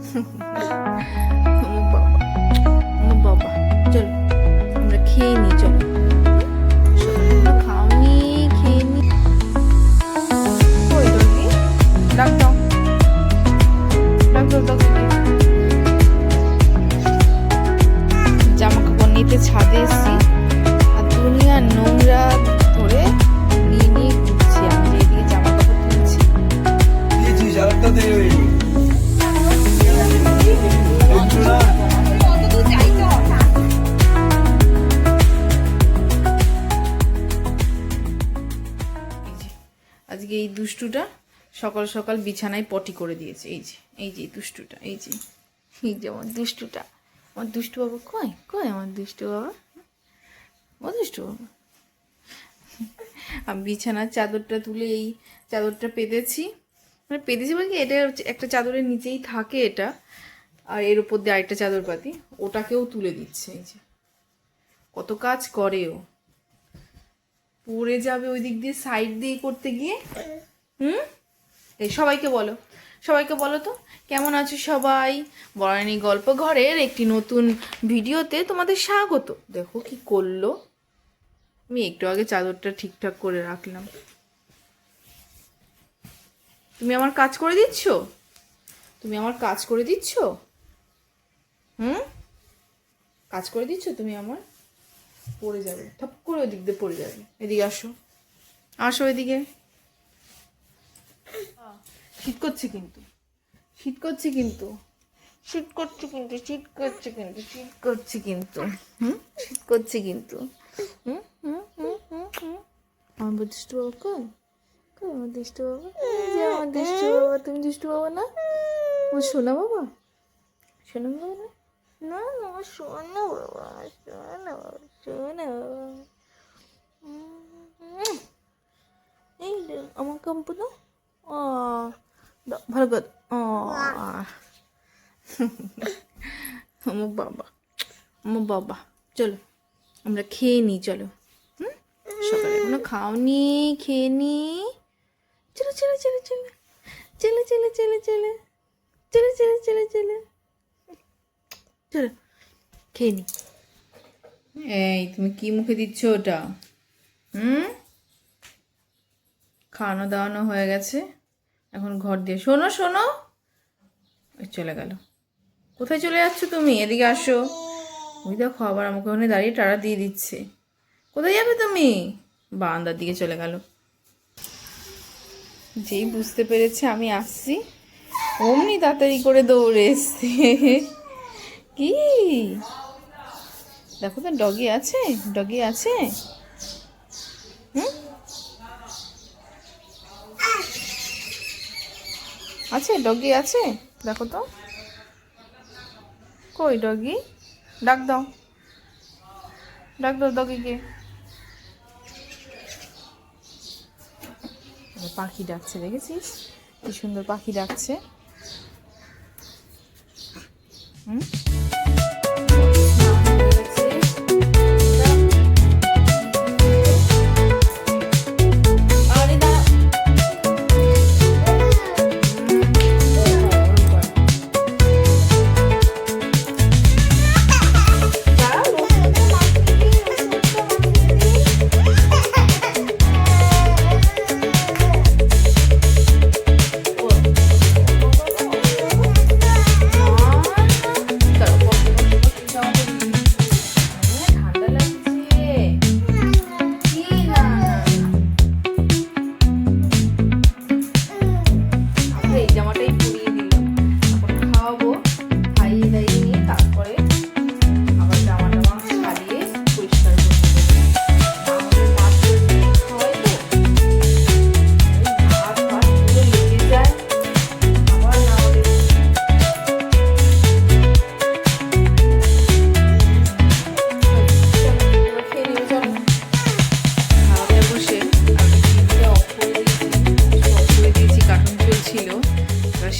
আমার বাবা, আমার বাবা, চলো আমরা খেয়ে নিই, চলো সকালে আমরা খাওনি, খেয়ে নি। ওই ডগি, ডাক দাও, ডাক দাও ডগিকে। জামা কাপড় নিতে ছাদে এসছি, আর দুনিয়ার নোংরা ধরে নিয়ে নিয়ে ঘুরছি। আমি যেদিকে জামা কাপড় তুলছি, আজকে এই দুষ্টুটা সকাল সকাল বিছানায় পটি করে দিয়েছে। এই যে এই যে দুষ্টুটা, এই যে এই যে আমার দুষ্টুটা, আমার দুষ্টু বাবা কই কই আমার দুষ্টু বাবা, ও দুষ্টু বাবা। আমি বিছানার চাদরটা তুলে এই চাদরটা পেতেছি, মানে পেতেছি বলতে এটা একটা চাদরের নিচেই থাকে এটা, আর এর উপর দিয়ে আরেকটা চাদর পাতি, ওটাকেও তুলে দিচ্ছে। এই যে কত কাজ করে ও, পড়ে যাবে ওই দিক দিয়ে সাইড দিয়ে করতে গিয়ে। এই সবাইকে বলো, সবাইকে বলো তো কেমন আছো সবাই। বরানি গল্প ঘরের একটি নতুন ভিডিওতে তোমাদের স্বাগত। দেখো কি করলো, আমি একটু আগে চাদরটা ঠিকঠাক করে রাখলাম। তুমি আমার কাজ করে দিচ্ছ, তুমি আমার কাজ করে দিচ্ছ, কাজ করে দিচ্ছ তুমি আমার। পড়ে যাবে, ঠপ করে ওই দিক দিয়ে পড়ে যাবে। এদিকে আসো, আসো এদিকে। শীত করছে কিন্তু, শীত করছে কিন্তু, শীত করছে কিন্তু, শীত করছে কিন্তু, শীত করছে কিন্তু, শীত করছে কিন্তু। আমার দুষ্টু বাবা কই কই আমার দুষ্টু বাবা, এই যে আমার দুষ্টু বাবা। তুমি দুষ্টু বাবা না, আমার সোনা বাবা, সোনা বাবা না, না না আমার সোনা বাবা, সোনা বাবা, সোনা বাবা। এই আমার কাম্পু না, ও ভালো কর। ও আমার বাবা, আমার বাবা, চলো আমরা খেয়ে নিই, চলো। সকালে এখনো খাওনি, খেয়ে নি। চলো চলো চলো চলো চলো চলো চলো চলো চলো চলো চলো চলো চলো খেয়ে নি। এই তুমি কি মুখে দিচ্ছ ওটা? খাওয়ানো দাওয়ানো হয়ে গেছে, এখন ঘর দিয়ে শোনো শোনো। চলে গেল, কোথায় চলে যাচ্ছ তুমি? এদিকে আসো। ওই দেখো আবার আমাকে ওখানে দাঁড়িয়ে টাড়া দিয়ে দিচ্ছে। কোথায় যাবে তুমি? বারান্দার দিকে চলে গেল। যেই বুঝতে পেরেছে আমি আসছি, অমনি তাড়াতাড়ি করে দৌড়ে এসছে। কি দেখো তো, ডগি আছে, ডগি আছে। আছে ডগি আছে, দেখো তো কই ডগি। ডাক দাও, ডাক দাও ডগিকে। পাখি ডাকছে, দেখেছিস কি সুন্দর পাখি ডাকছে।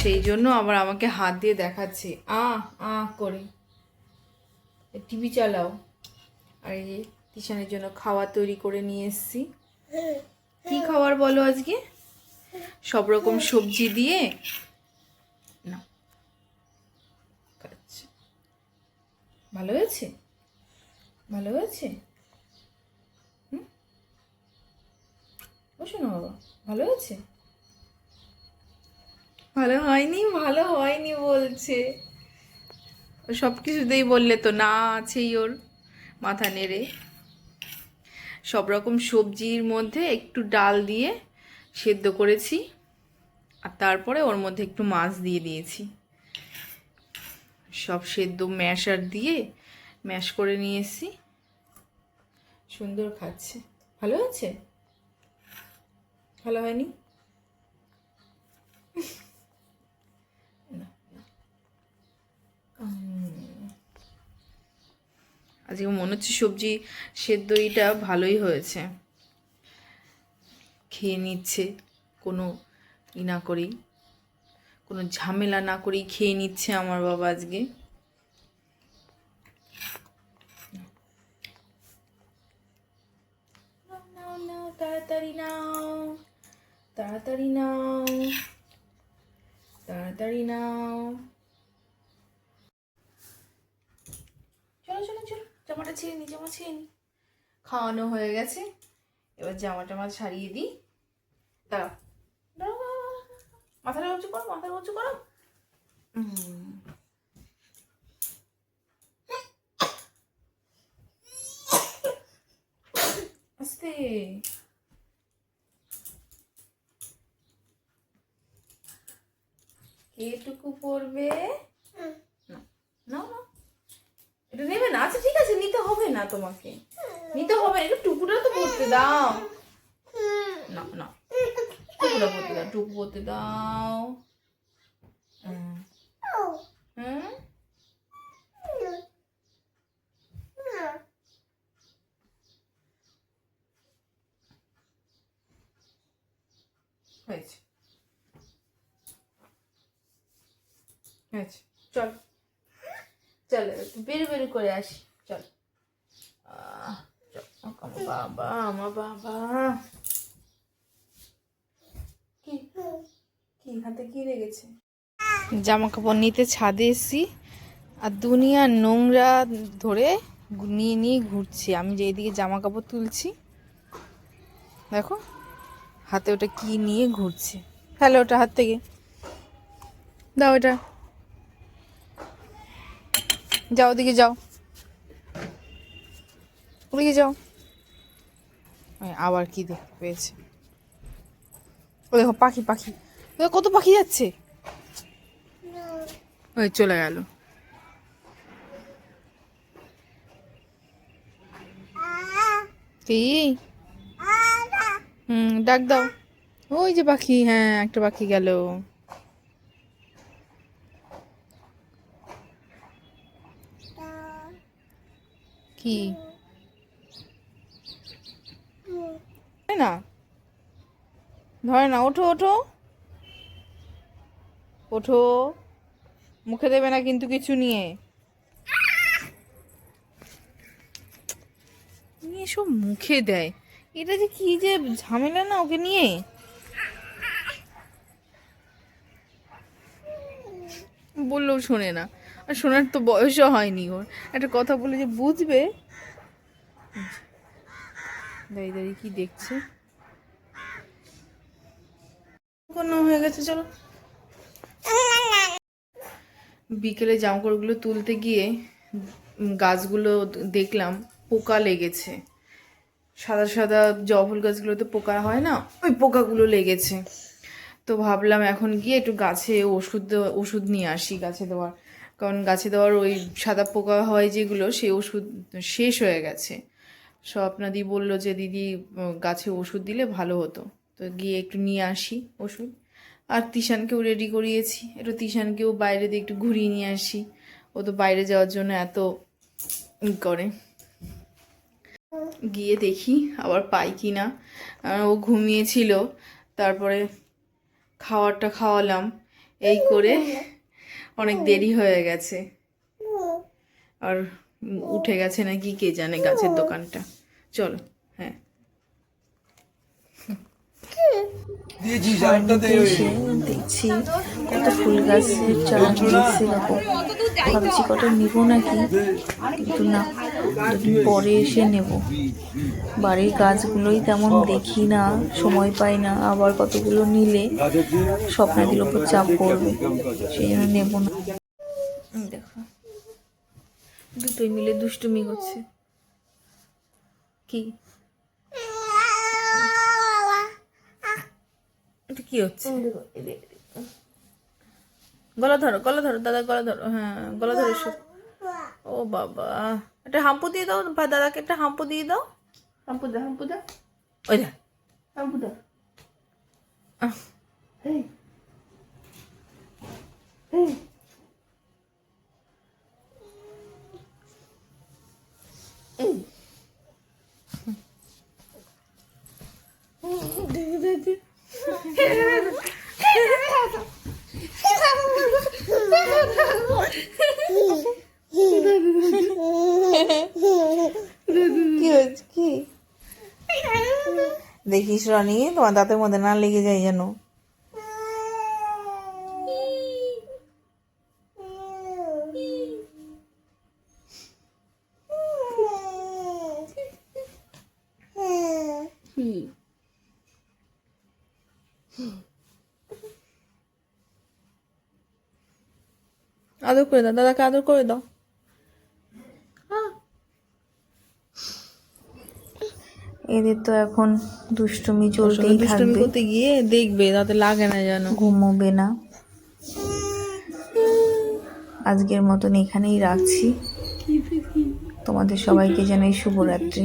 সেই জন্য আবার আমাকে হাত দিয়ে দেখাচ্ছে করে, টিভি চালাও। আর এই যে তিশানের জন্য খাবার তৈরি করে নিয়ে এসেছি। কি খাবার বলো আজকে? সব রকম সবজি দিয়ে না, ভালো হয়েছে? ভালো হয়েছে? হুম, বসো না বাবা। ভালো হয়েছে? ভালো হয়নি, ভালো হয়নি বলছে। সব কিছুতেই বললে তো না আছেই ওর, মাথা নেড়ে। সব রকম সবজির মধ্যে একটু ডাল দিয়ে সেদ্ধ করেছি, আর তারপরে ওর মধ্যে একটু মাছ দিয়ে দিয়েছি। সব সেদ্ধ ম্যাশার দিয়ে ম্যাশ করে নিয়ে এসেছি। সুন্দর খাচ্ছে। ভালো হয়েছে? ভালো হয়নি? আজকে মনে হচ্ছে সবজি সেদ্ধ এটা ভালোই হয়েছে। খেয়ে নিচ্ছে, কোনো ই না করেই, কোনো ঝামেলা না করেই খেয়ে নিচ্ছে আমার বাবা আজকে। নাও নাও, তাড়াতাড়ি নাও, তাড়াতাড়ি নাও, তাড়াতাড়ি নাও। চলো চলো চলো, জামাটা ছেড়ে নি, জামা ছেড়ে নি। খাওয়ানো হয়ে গেছে, এবার জামাটা ছাড়িয়ে দিই। দাঁড়াও দাঁড়াও, মাথাটা উঁচু করো, মাথাটা উঁচু করো। আস্তে। এটুকু পড়বে না, না না, এটা নেবে না। আচ্ছা ঠিক আছে, নিতে হবে না, তোমাকে নিতে হবে, একটু টুকুটা তো পড়তে দাও। না না, টুকুটা পড়তে দাও, টুকু পড়তে দাও। হুম, হয়েছে হয়েছে। চল চল, একটু বেরু বেরু করে আসি, চল। চল, বাবা, আমার বাবা। কি কি হাতে কি লেগেছে? জামা কাপড় নিতে ছাদে এসছি, আর দুনিয়ার নোংরা ধরে নিয়ে নিয়ে ঘুরছি। আমি যেদিকে জামা কাপড় তুলছি, দেখো হাতে ওটা কি নিয়ে ঘুরছে। ফেলো ওটা হাত থেকে, দাও এটা, যাও ওদিকে যাও, ওদিকে যাও। আবার কি দেখতে পেয়েছে? ও দেখো পাখি, পাখি, দেখো কত পাখি যাচ্ছে। ওই চলে গেল। কি? ডাক দাও। ওই যে পাখি, হ্যাঁ একটা পাখি গেল। কি না, ধরে না, ওঠো ওঠো ওঠো, মুখে দেবে না কিন্তু কিছু নিয়ে। নিয়ে সব মুখে দেয়, এটা যে কি যে ঝামেলা না ওকে নিয়ে। বললেও শোনে না, আর শোনার তো বয়সও হয়নি ওর। একটা কথা বলে যে বুঝবে। দাঁড়িয়ে দাঁড়িয়ে কি দেখছে? কোনো হয়ে গেছে, চলো। বিকেলে জামাকাপড়গুলো তুলতে গিয়ে গাছগুলো দেখলাম পোকা লেগেছে। সাদা সাদা জবা গাছগুলোতে পোকা হয় না, ওই পোকাগুলো লেগেছে। তো ভাবলাম এখন গিয়ে একটু গাছে ওষুধ নিয়ে আসি গাছে দেওয়ার, কারণ গাছে দেওয়ার ওই সাদা পোকা হয় যেগুলো, সেই ওষুধ শেষ হয়ে গেছে। স্বপ্নাদি বলল যে দিদি গাছে ওষুধ দিলে ভালো হতো, তো গিয়ে একটু নিয়ে আসি ওষুধ। আর তিশানকেও রেডি করিয়েছি, একটু তিশানকেও বাইরে দিয়ে একটু ঘুরিয়ে নিয়ে আসি। ও তো বাইরে যাওয়ার জন্য এত করে। গিয়ে দেখি আবার পাই কি না। ও ঘুমিয়েছিল, তারপরে খাওয়ারটা খাওয়ালাম, এই করে অনেক দেরি হয়ে গেছে। আর উঠে গেছে নাকি কে জানে গাছের দোকানটা। চলো, হ্যাঁ। বাড়িতে এসে দেখছি কত ফুল গাছের চারা দিয়েছে দেখো। ভাবছি কটা নিব নাকি, কিন্তু না, দুদিন পরে এসে নেব। বাড়ির গাছগুলোই তেমন দেখি না, সময় পাই না, আবার কতগুলো নিলে স্বপ্নাদির ওপর চাপ পড়বে, সেই জন্য নেব না। দেখো দুটোই মিলে দুষ্টুমি করছে। কি এটা কি হচ্ছে? গলা ধরো, গলা ধরো, দাদা গলা ধরো, হ্যাঁ গলা ধরো। ও বাবা, একটা হাম্পু দিয়ে দাও ভাই, দাদাকে একটা হাম্পু দিয়ে দাও। হাম্পু দাও, হাম্পু দাও, ওই দা হাম্পু দাও। কি হয়েছে কি? দেখিস রনি, তোমার দাঁতের মধ্যে না লেগে যায় যেন। আদর করে দাও, দাদাকে আদর করে দাও। এদের তো এখন দুষ্টুমি চলতেই থাকবে, করতে গিয়ে দেখবে তাতে লাগে না যেন, ঘুমোবে না। আজকের মতন এখানেই রাখছি। তোমাদের সবাইকে জানাই শুভরাত্রি।